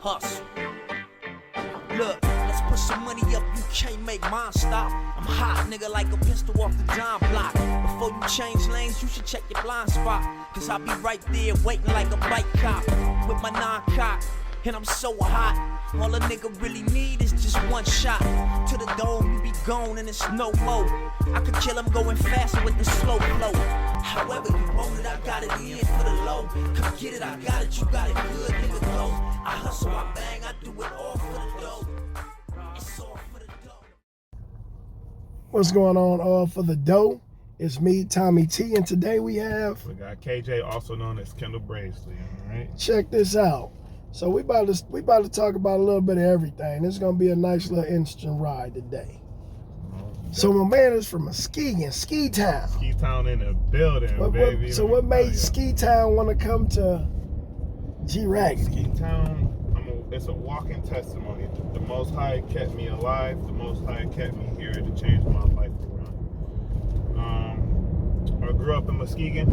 hustle. Look, let's put some money up, you can't make mine stop. I'm hot, nigga, like a pistol off the dime block. Before you change lanes, you should check your blind spot. Cause I'll be right there waiting like a bike cop with my non-cock. And I'm so hot, all a nigga really need is just one shot. To the dome, you be gone and it's no more. I could kill him going faster with the slow flow. However you want it, I got it in for the low. Come get it, I got it, you got it good, nigga, go. I hustle, I bang, I do it all for the dough. It's all for the dough. What's going on, all for the dough? It's me, Tommy T, and today we got KJ, also known as Kendall Brazeley, all right? Check this out. So we about to talk about a little bit of everything. This is gonna be a nice little interesting ride today. So my man is from Ski Town. Ski Town in the building, baby. So what made Ski Town want to come to G-Raggedy? Ski Town, it's a walking testimony. The Most High kept me alive. The Most High kept me here to change my life around. I grew up in Muskegon.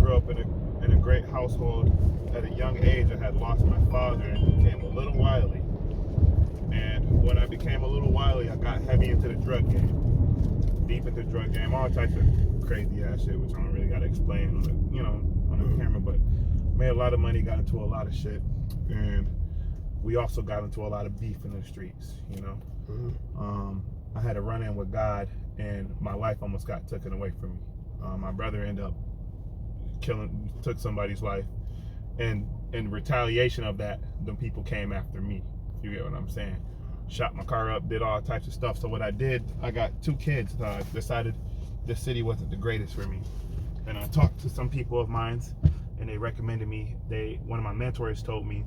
Grew up in a great household. At a young age, I had lost my father and became a little wily. And when I became a little wily, I got heavy into the drug game, deep into the drug game, all types of crazy ass shit, which I don't really gotta explain on the, on the camera. But made a lot of money, got into a lot of shit, and we also got into a lot of beef in the streets. I had a run-in with God, and my life almost got taken away from me. My brother ended up took somebody's life. And in retaliation of that, the people came after me. You get what I'm saying? Shot my car up, did all types of stuff. So what I did, I got 2 kids. I decided this city wasn't the greatest for me. And I talked to some people of mine, and they recommended me. One of my mentors told me,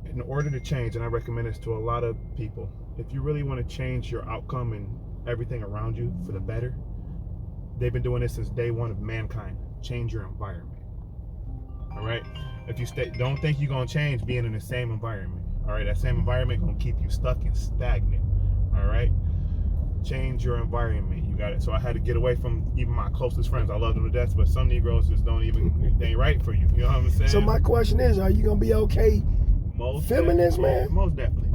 in order to change, and I recommend this to a lot of people, if you really want to change your outcome and everything around you for the better, they've been doing this since day one of mankind. Change your environment. All right, if you don't think you're gonna change being in the same environment. All right, that same environment gonna keep you stuck and stagnant. All right, change your environment. You got it. So I had to get away from even my closest friends. I love them to death, but some Negroes just they ain't right for you. You know what I'm saying? So my question is, are you gonna be okay? Feminist, man. Most definitely.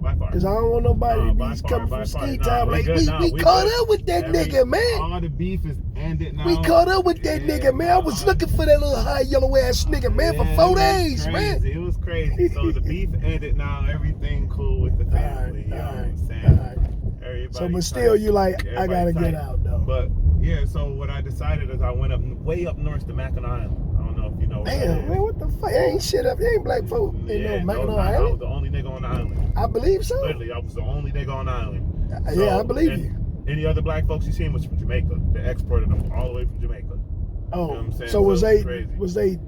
Because I don't want nobody to be coming from Ski Town like, we caught up with that nigga, man. All the beef is ended now. We caught up with that nigga, man. I was looking for that little high yellow ass nigga, man, for 4 days, man. It was crazy. So the beef ended now. Everything cool with the family. You know what I'm saying? Everybody. So, but still, you like, I gotta get out, though. But, yeah, so what I decided is I went way up north to Mackinac Island. I don't know if you know. Damn, man, what the fuck? Ain't shit up. Ain't black folk. Ain't no Mackinac Island. I was the only nigga on the island. I believe so. Literally, I was the only nigga on the island. Yeah, I believe you. Any other black folks you seen was from Jamaica. They exported them all the way from Jamaica. Oh, you know what I'm saying? So was they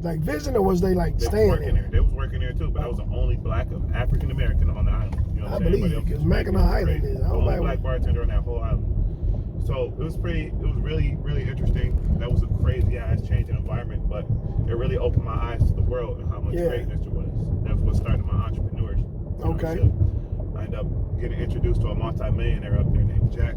like visiting, or was they like staying there? They was working there too, but I was the only black African American on the island. You know what I'm saying? I believe you, because Mackinac Island is. The only black bartender on that whole island. So it was really, really interesting. That was a crazy ass changing environment, but it really opened my eyes to the world and how much greatness there was. That's what started my entrepreneurship. Okay. So I ended up getting introduced to a multi-millionaire up there named Jack.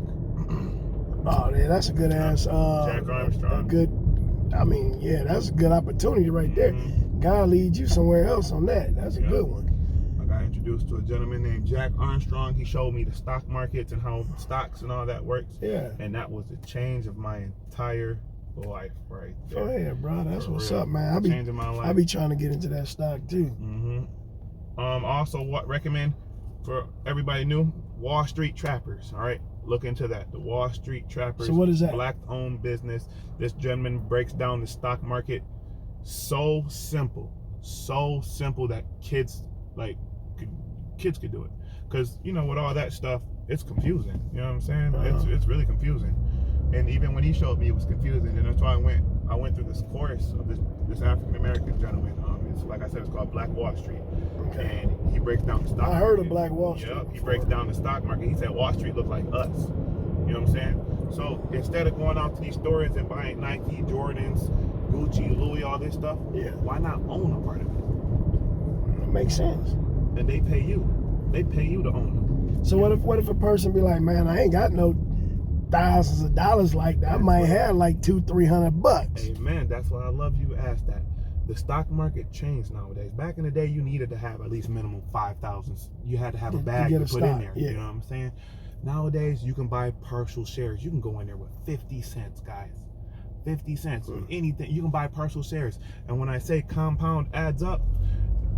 Oh, yeah, that's a good ass. Jack Armstrong. That's a good opportunity right there. God leads you somewhere else on that. That's a good one. I got introduced to a gentleman named Jack Armstrong. He showed me the stock markets and how stocks and all that works. Yeah. And that was the change of my entire life right there. Oh yeah, bro. That's what's up, man. Changing my life. I be trying to get into that stock too. Also, what recommend for everybody new? Wall Street Trappers. All right, look into that. The Wall Street Trappers. So what is that? Black-owned business. This gentleman breaks down the stock market so simple that kids could do it. Because with all that stuff, it's confusing. You know what I'm saying? It's really confusing. And even when he showed me, it was confusing. And that's why I went through this course of this African American gentleman. It's like I said, it's called Black Wall Street. Okay. And he breaks down the stock market. I heard of Black Wall Street. Yep. He breaks down the stock market. He said Wall Street looked like us. You know what I'm saying? So instead of going out to these stores and buying Nike, Jordans, Gucci, Louis, all this stuff, why not own a part of it? It makes sense. And they pay you. They pay you to own them. So what if a person be like, man, I ain't got no thousands of dollars like that. I might have like $200-300. Amen. That's why I love you asked that. The stock market changed nowadays. Back in the day, you needed to have at least minimum 5,000. You had to have a bag to put in there. Yeah. You know what I'm saying? Nowadays, you can buy partial shares. You can go in there with 50 cents, guys. 50 cents. Anything. You can buy partial shares. And when I say compound adds up,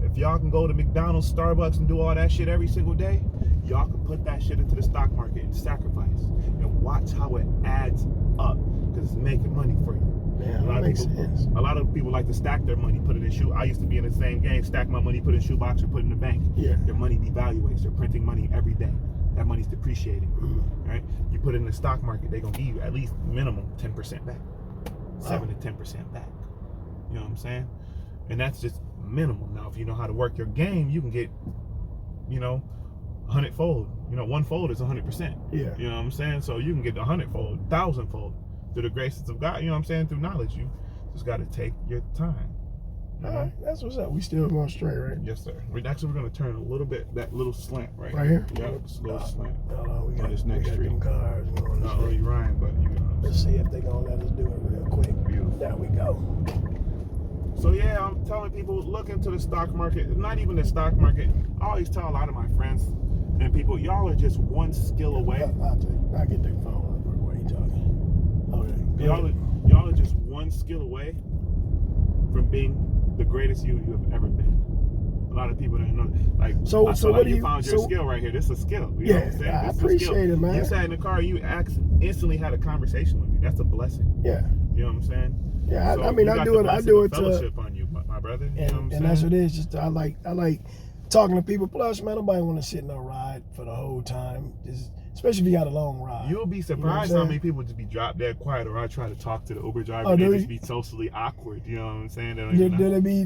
if y'all can go to McDonald's, Starbucks, and do all that shit every single day, y'all can put that shit into the stock market and sacrifice. And watch how it adds up. Because it's making money for you. Yeah, that makes sense. A lot of people like to stack their money, put it in shoe. I used to be in the same game, stack my money, put it in shoebox, or put it in the bank. Yeah. Their money devaluates. They're printing money every day. That money's depreciating. Right? You put it in the stock market, they're gonna give you at least minimum 10% back. 7 to 10% back. You know what I'm saying? And that's just minimum. Now, if you know how to work your game, you can get, 100-fold. One fold is 100%. Yeah. You know what I'm saying? So you can get 100-fold, 1,000-fold through the graces of God. You know what I'm saying? Through knowledge. You just got to take your time. All right, that's what's up. We still going straight, right? Yes, sir. We're going to turn a little bit, that little slant right here. Yeah, it's a little slant. We got this next street. them cars going Not only Ryan, but Let's see if they're going to let us do it real quick. Beautiful. There we go. So yeah, I'm telling people, look into the stock market. Not even the stock market. I always tell a lot of my friends and people, y'all are just one skill away. I'll get their phone real quick while you talking. Okay. Y'all are just one skill away from being the greatest you have ever been. A lot of people don't know. Like, so what do you found your skill right here? This is a skill. You know what I'm saying? I appreciate it, man. You sat in the car, you instantly had a conversation with me. That's a blessing. Yeah. You know what I'm saying? Yeah, so I mean, I do it to fellowship on you, my brother. You know what I'm saying? And that's what it is. Just I like talking to people. Plus, man, nobody want to sit in a ride for the whole time. Especially if you got a long ride. You'll be surprised how many people just be drop dead quiet, or I try to talk to the Uber driver. They just be socially awkward. You know what I'm saying?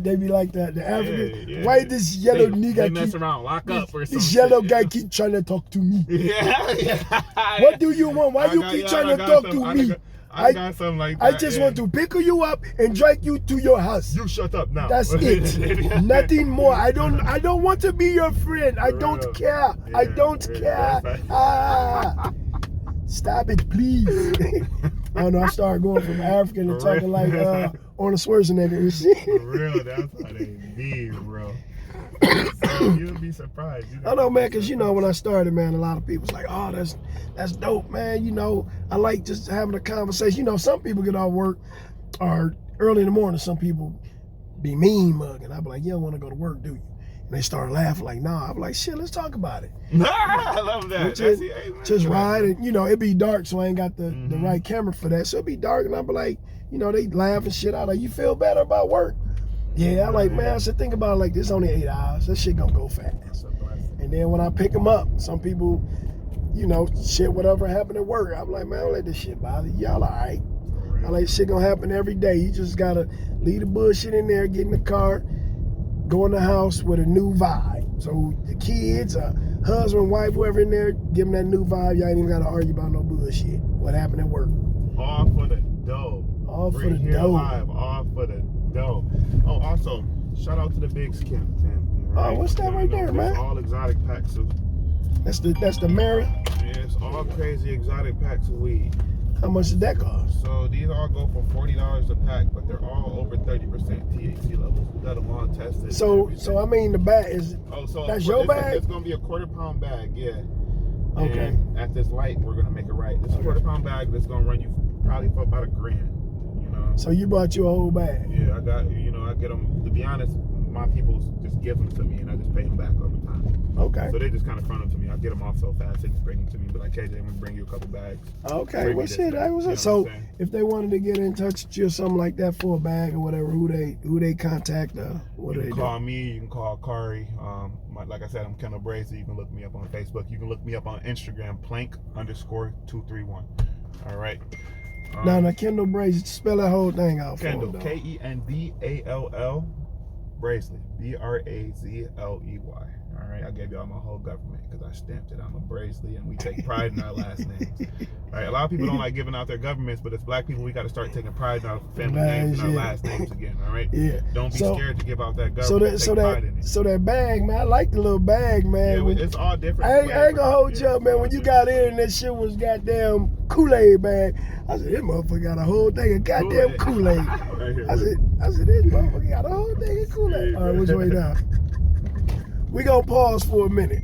They be like that. The African. Why this yellow nigga they mess around, lock up or something? This yellow guy keep trying to talk to me. Yeah. What do you want? Why you keep trying to talk to me? I got something like that. I just want to pick you up and drag you to your house. You shut up now. That's it. Nothing more. I don't want to be your friend. I don't care. Yeah, I don't care. Stop it, please. I don't know. I started going from African to talking like Arnold Schwarzenegger. For real, that's how they be, bro. So you'll be surprised. I know, man, because when I started, man, a lot of people was like, "Oh, that's dope, man." I like just having a conversation. Some people get off work or early in the morning. Some people be mean mugging. I be like, "You don't want to go to work, do you?" And they start laughing like, "Nah." I be like, "Shit, let's talk about it." I love that. Just ride, and it be dark, so I ain't got the right camera for that. So it be dark, and I be like, they laugh and shit. I like, "You feel better about work?" Yeah, I like, man, I should think about it like this. Only 8 hours. That shit gonna go fast. And then when I pick them up, some people, shit, whatever happened at work, I'm like, man, don't let this shit bother you. Y'all all right. I like, shit gonna happen every day. You just gotta leave the bullshit in there, get in the car, go in the house with a new vibe. So the kids, husband, wife, whoever in there, give them that new vibe. Y'all ain't even gotta argue about no bullshit. What happened at work? All for the dough. All for the dough. Live. All for the dough. Oh, also, shout out to the Big Skin family. Right? Oh, what's that right there, man? All exotic packs of. That's the Mary. Yes, all crazy exotic packs of weed. How much did that cost? So these all go for $40 a pack, but they're all over 30% THC levels. We got them all tested. So I mean, the bag is. Oh, so that's your bag. It's gonna be a quarter-pound bag, yeah. Okay. And at this light, we're gonna make it right. This quarter-pound bag that's gonna run you probably for about $1,000. So you bought you a whole bag? Yeah, I got. I get them. To be honest, my people just give them to me, and I just pay them back over time. Okay. So they just kind of front them to me. I get them off so fast, they just bring them to me. But like, KJ, I'm gonna bring you a couple bags. Okay. Well, shit. So if they wanted to get in touch with you or something like that for a bag or whatever, who they contact? What do they do? Call me. You can call Kari. Like I said, I'm Kendall Brazy. You can look me up on Facebook. You can look me up on Instagram, plank_231. All right. Now, Kendall Brazy, spell that whole thing out for Kendall, him, Kendall, Brazeley, Brazley. All right, I gave y'all my whole government because I stamped it. I'm a Brazeley, and we take pride in our last names. All right, a lot of people don't like giving out their governments, but as black people, we got to start taking pride in our family names and our last names again. All right. Yeah. Don't be scared to give out that government. Take pride in it. So that bag, man, I like the little bag, man. Yeah, it's all different. I ain't gonna hold you up, man. When you got in and that shit was goddamn Kool-Aid bag, I said, this motherfucker got a whole thing of goddamn Kool-Aid. Right here, I said, this motherfucker got a whole thing of Kool-Aid. All right, which way down? We gonna pause for a minute.